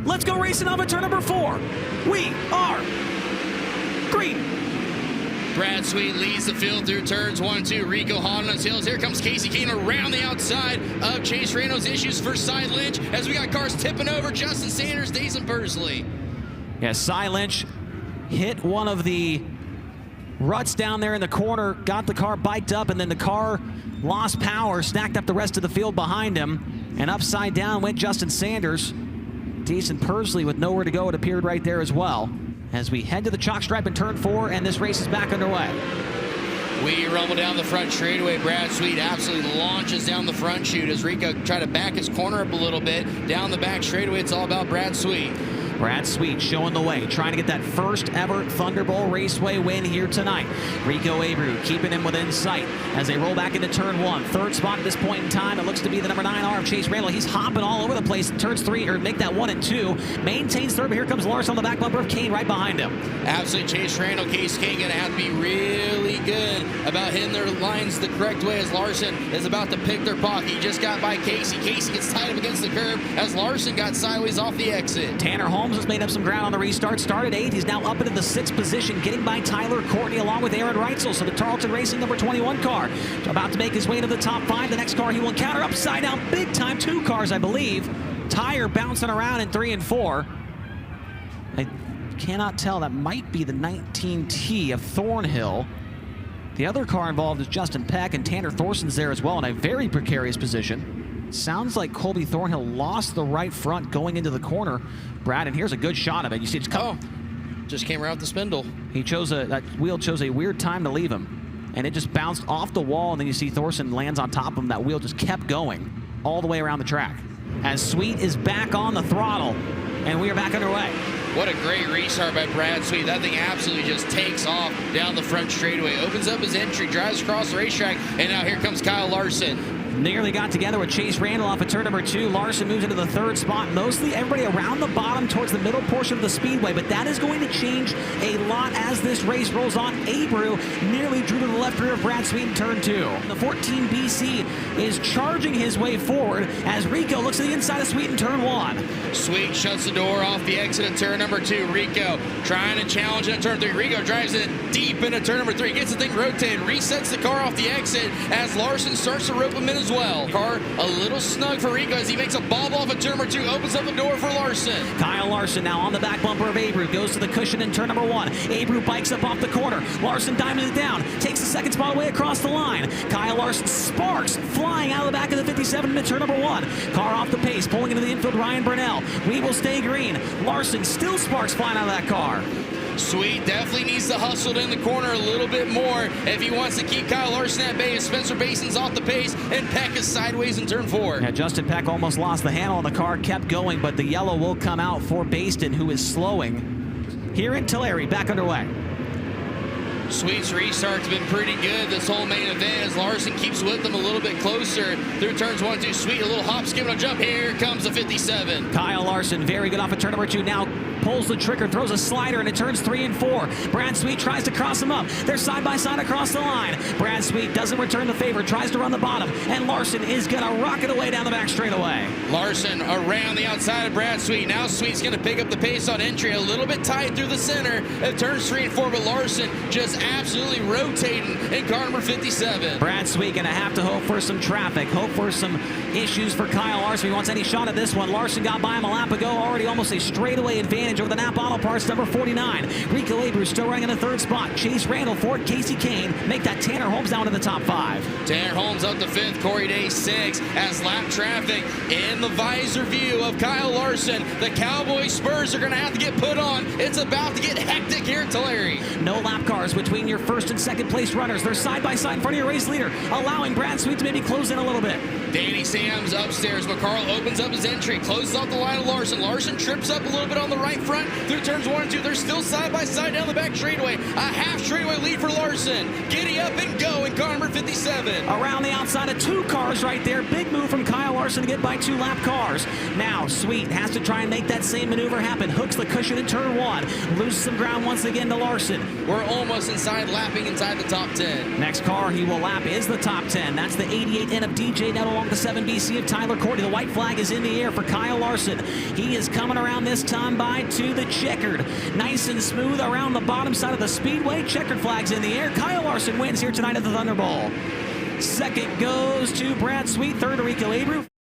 Let's go racing on to turn number 4. We are green. Brad Sweet leads the field through turns 1 and 2. Rico hot on his heels. Here comes Casey Kane around the outside of Chase Randall's issues for Cy Lynch as we got cars tipping over. Justin Sanders, Dason Bursley. Yeah, Cy Lynch hit one of the ruts down there in the corner, got the car biked up, and then the car lost power, stacked up the rest of the field behind him, and upside down went Justin Sanders. Dason Bursley with nowhere to go, it appeared right there as well. As we head to the chalk stripe in turn 4, and this race is back underway. We rumble down the front straightaway. Brad Sweet absolutely launches down the front chute as Rico tried to back his corner up a little bit. Down the back straightaway, it's all about Brad Sweet. Brad Sweet showing the way, trying to get that first ever Thunderbowl Raceway win here tonight. Rico Abreu keeping him within sight as they roll back into turn 1. Third spot at this point in time. It looks to be the number 9R of Chase Randall. He's hopping all over the place in turns 3, or make that 1 and 2. Maintains third, but here comes Larson on the back bumper of Kane right behind him. Absolutely, Chase Randall, Case Kane going to have to be really good about hitting their lines the correct way as Larson is about to pick their pocket. He just got by Casey. Casey gets tied up against the curb as Larson got sideways off the exit. Tanner Holmes has made up some ground on the restart. Started 8th. He's now up into the 6th position, getting by Tyler Courtney along with Aaron Reitzel. So the Tarleton Racing number 21 car about to make his way to the top 5. The next car he will encounter upside down big time. 2 cars, I believe. Tire bouncing around in 3 and 4. I cannot tell. That might be the 19T of Thornhill. The other car involved is Justin Peck, and Tanner Thorson's there as well in a very precarious position. Sounds like Colby Thornhill lost the right front going into the corner, Brad, and here's a good shot of it. You see it's just came around the spindle. He chose that wheel chose a weird time to leave him, and it just bounced off the wall, and then you see Thorson lands on top of him. That wheel just kept going all the way around the track. As Sweet is back on the throttle, and we are back underway. What a great restart by Brad Sweet. That thing absolutely just takes off down the front straightaway, opens up his entry, drives across the racetrack, and now here comes Kyle Larson. Nearly got together with Chase Randall off of turn number 2. Larson moves into the 3rd spot. Mostly everybody around the bottom towards the middle portion of the speedway, but that is going to change a lot as this race rolls on. Abreu nearly drew to the left rear of Brad Sweet in turn 2. The 14 BC is charging his way forward as Rico looks to the inside of Sweet in turn 1. Sweet shuts the door off the exit of turn number 2. Rico trying to challenge in turn 3. Rico drives it deep into turn number 3, gets the thing rotated, resets the car off the exit as Larson starts to rope him in as well. Car a little snug for Rico as he makes a bobble off of turn number 2, opens up the door for Larson. Kyle Larson now on the back bumper of Abreu, goes to the cushion in turn number 1. Abreu bikes up off the corner. Larson diamonds it down, takes the 2nd spot away across the line. Kyle Larson sparks, flying out of the back of the 57 into turn number 1. Car off the pace, pulling into the infield, Ryan Burnell. We will stay green. Larson still sparks flying out of that car. Sweet definitely needs to hustle in the corner a little bit more if he wants to keep Kyle Larson at bay. Spencer Bason's off the pace, and Peck is sideways in turn 4. Yeah, Justin Peck almost lost the handle on the car, kept going, but the yellow will come out for Baston, who is slowing. Here in Tulare, back underway. Sweet's restart's been pretty good this whole main event as Larson keeps with them a little bit closer through turns 1 and 2. Sweet, a little hop, skip, and a jump. Here comes the 57. Kyle Larson, very good off of turn number 2. Now pulls the trigger, throws a slider, and it turns 3 and 4. Brad Sweet tries to cross him up. They're side by side across the line. Brad Sweet doesn't return the favor, tries to run the bottom, and Larson is going to rocket away down the back straightaway. Larson around the outside of Brad Sweet. Now Sweet's going to pick up the pace on entry, a little bit tight through the center of turns 3 and 4, but Larson just absolutely rotating in car number 57. Brad Sweet going to have to hope for some traffic, hope for some issues for Kyle Larson. He wants any shot at this one. Larson got by him a lap ago, already almost a straightaway advantage over the Napa Auto Parts number 49. Rico Abreu still running in the 3rd spot. Chase Randall, Ford, Casey Kane make that Tanner Holmes down to the top 5. Tanner Holmes up to 5th, Corey Day 6th as lap traffic in the visor view of Kyle Larson. The Cowboy Spurs are going to have to get put on. It's about to get hectic here at Tulare. No lap cars between your 1st and 2nd place runners. They're side by side in front of your race leader, allowing Brad Sweet to maybe close in a little bit. Danny Sam's upstairs. McCarl opens up his entry, closes off the line of Larson. Larson trips up a little bit on the right front through turns 1 and 2. They're still side by side down the back straightaway. A half straightaway lead for Larson. Giddy up and go in car number 57. Around the outside of 2 cars right there. Big move from Kyle Larson to get by 2 lap cars. Now Sweet has to try and make that same maneuver happen. Hooks the cushion in turn 1. Loses some ground once again to Larson. We're almost in inside, lapping inside the top 10. Next car he will lap is the top 10. That's the 88N of DJ Nett along the 7BC of Tyler Courtney. The white flag is in the air for Kyle Larson. He is coming around this time by to the checkered. Nice and smooth around the bottom side of the speedway. Checkered flags in the air. Kyle Larson wins here tonight at the Thunderbowl. Second goes to Brad Sweet. Third to Rico Abreu.